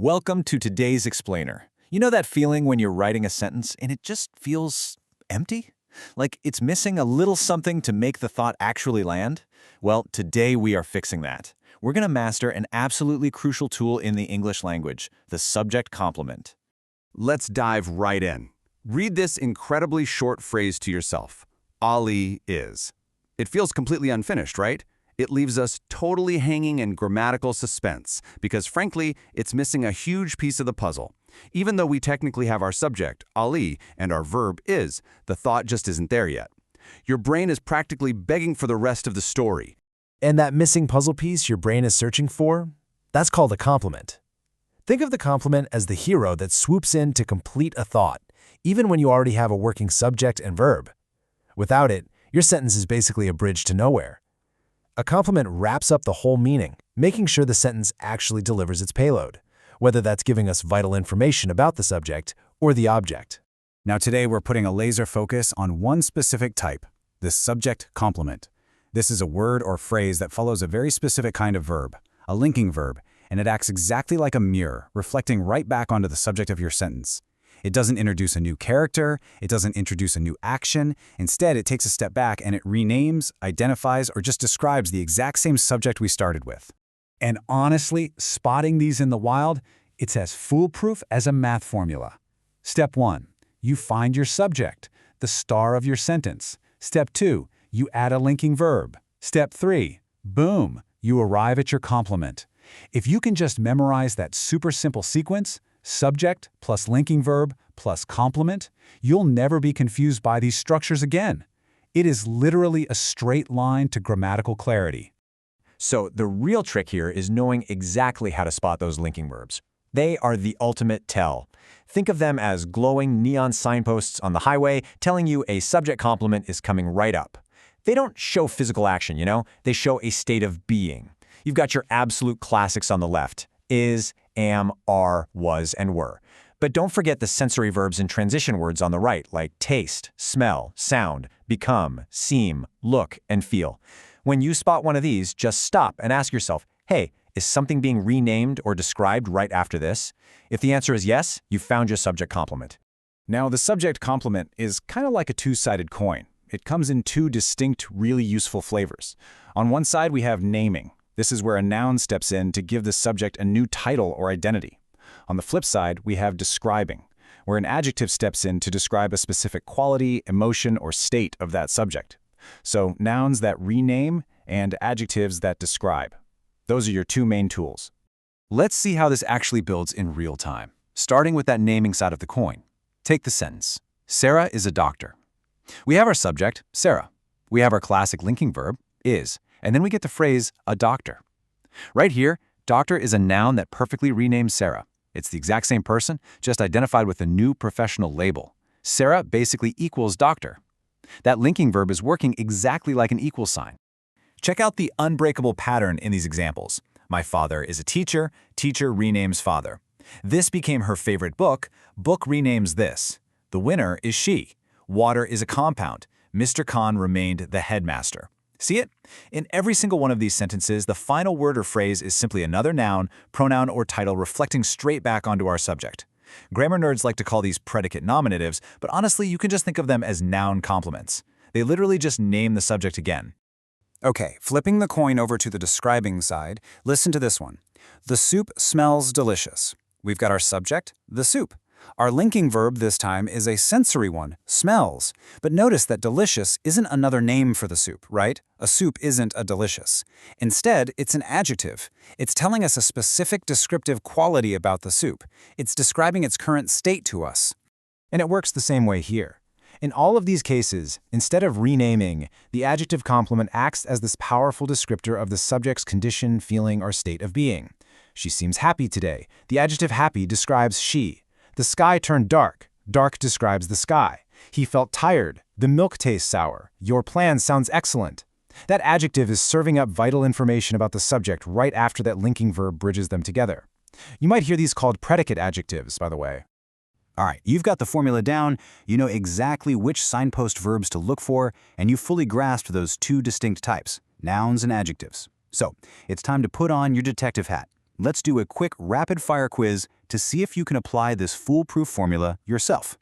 Welcome to today's explainer. You know that feeling when you're writing a sentence and it just feels empty? Like it's missing a little something to make the thought actually land? Well, today we are fixing that. We're going to master an absolutely crucial tool in the English language, the subject complement. Let's dive right in. Read this incredibly short phrase to yourself. Ali is. It feels completely unfinished, right? It leaves us totally hanging in grammatical suspense because, frankly, it's missing a huge piece of the puzzle. Even though we technically have our subject, Ali, and our verb is, the thought just isn't there yet. Your brain is practically begging for the rest of the story. And that missing puzzle piece your brain is searching for? That's called a complement. Think of the complement as the hero that swoops in to complete a thought, even when you already have a working subject and verb. Without it, your sentence is basically a bridge to nowhere. A complement wraps up the whole meaning, making sure the sentence actually delivers its payload, whether that's giving us vital information about the subject or the object. Now today we're putting a laser focus on one specific type, the subject complement. This is a word or phrase that follows a very specific kind of verb, a linking verb, and it acts exactly like a mirror, reflecting right back onto the subject of your sentence. It doesn't introduce a new character, it doesn't introduce a new action. Instead, it takes a step back and it renames, identifies, or just describes the exact same subject we started with. And honestly, spotting these in the wild, it's as foolproof as a math formula. Step 1, you find your subject, the star of your sentence. Step 2, you add a linking verb. Step 3, boom, you arrive at your complement. If you can just memorize that super simple sequence, subject plus linking verb plus complement, you'll never be confused by these structures again. It is literally a straight line to grammatical clarity. So the real trick here is knowing exactly how to spot those linking verbs. They are the ultimate tell. Think of them as glowing neon signposts on the highway telling you a subject complement is coming right up. They don't show physical action, they show a state of being. You've got your absolute classics on the left: is, am, are, was, and were. But don't forget the sensory verbs and transition words on the right, like taste, smell, sound, become, seem, look, and feel. When you spot one of these, just stop and ask yourself, hey, is something being renamed or described right after this? If the answer is yes, you've found your subject complement. Now, the subject complement is kind of like a two-sided coin. It comes in two distinct, really useful flavors. On one side, we have naming. This is where a noun steps in to give the subject a new title or identity. On the flip side, we have describing, where an adjective steps in to describe a specific quality, emotion, or state of that subject. So nouns that rename and adjectives that describe. Those are your two main tools. Let's see how this actually builds in real time, starting with that naming side of the coin. Take the sentence. Sara is a doctor. We have our subject, Sara. We have our classic linking verb, is. And then we get the phrase, a doctor. Right here, doctor is a noun that perfectly renames Sara. It's the exact same person, just identified with a new professional label. Sara basically equals doctor. That linking verb is working exactly like an equal sign. Check out the unbreakable pattern in these examples. My father is a teacher, teacher renames father. This became her favorite book, book renames this. The winner is she. Water is a compound. Mr. Khan remained the headmaster. See it? In every single one of these sentences, the final word or phrase is simply another noun, pronoun, or title reflecting straight back onto our subject. Grammar nerds like to call these predicate nominatives, but honestly, you can just think of them as noun complements. They literally just name the subject again. Okay, flipping the coin over to the describing side, listen to this one. The soup smells delicious. We've got our subject, the soup. Our linking verb this time is a sensory one, smells. But notice that delicious isn't another name for the soup, right? A soup isn't a delicious. Instead, it's an adjective. It's telling us a specific descriptive quality about the soup. It's describing its current state to us. And it works the same way here. In all of these cases, instead of renaming, the adjective complement acts as this powerful descriptor of the subject's condition, feeling, or state of being. She seems happy today. The adjective happy describes she. The sky turned dark. Dark describes the sky. He felt tired. The milk tastes sour. Your plan sounds excellent. That adjective is serving up vital information about the subject right after that linking verb bridges them together. You might hear these called predicate adjectives, by the way. All right, you've got the formula down, you know exactly which signpost verbs to look for, and you've fully grasped those two distinct types, nouns and adjectives. So, it's time to put on your detective hat. let's do a quick rapid-fire quiz to see if you can apply this foolproof formula yourself.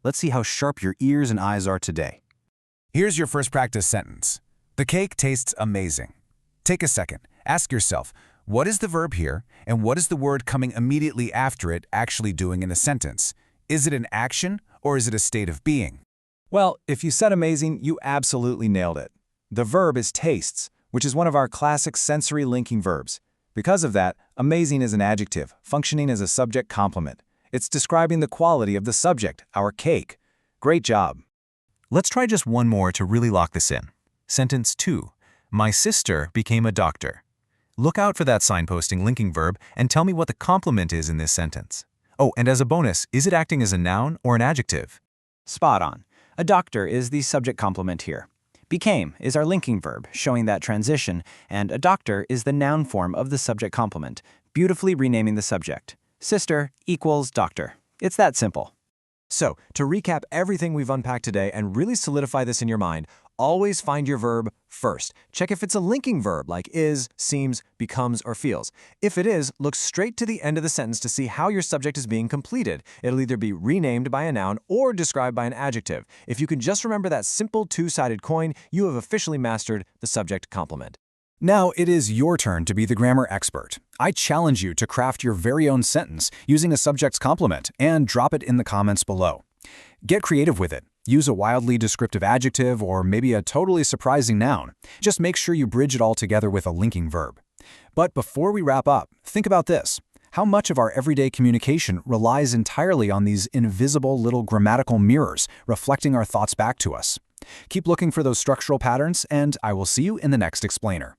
Let's see how sharp your ears and eyes are today. Here's your first practice sentence. The cake tastes amazing. Take a second. Ask yourself, what is the verb here, and what is the word coming immediately after it actually doing in a sentence? Is it an action, or is it a state of being? Well, if you said amazing, you absolutely nailed it. The verb is tastes, which is one of our classic sensory linking verbs. Because of that, amazing is an adjective, functioning as a subject complement. It's describing the quality of the subject, our cake. Great job. Let's try just one more to really lock this in. Sentence 2. My sister became a doctor. Look out for that signposting linking verb and tell me what the complement is in this sentence. Oh, and as a bonus, is it acting as a noun or an adjective? Spot on. A doctor is the subject complement here. Became is our linking verb, showing that transition, and a doctor is the noun form of the subject complement, beautifully renaming the subject. Sister equals doctor. It's that simple. So, to recap everything we've unpacked today and really solidify this in your mind, always find your verb first. Check if it's a linking verb like is, seems, becomes, or feels. If it is, look straight to the end of the sentence to see how your subject is being completed. It'll either be renamed by a noun or described by an adjective. If you can just remember that simple two-sided coin, you have officially mastered the subject complement. Now it is your turn to be the grammar expert. I challenge you to craft your very own sentence using a subject's complement and drop it in the comments below. Get creative with it. Use a wildly descriptive adjective or maybe a totally surprising noun. Just make sure you bridge it all together with a linking verb. But before we wrap up, think about this. How much of our everyday communication relies entirely on these invisible little grammatical mirrors reflecting our thoughts back to us? Keep looking for those structural patterns, and I will see you in the next explainer.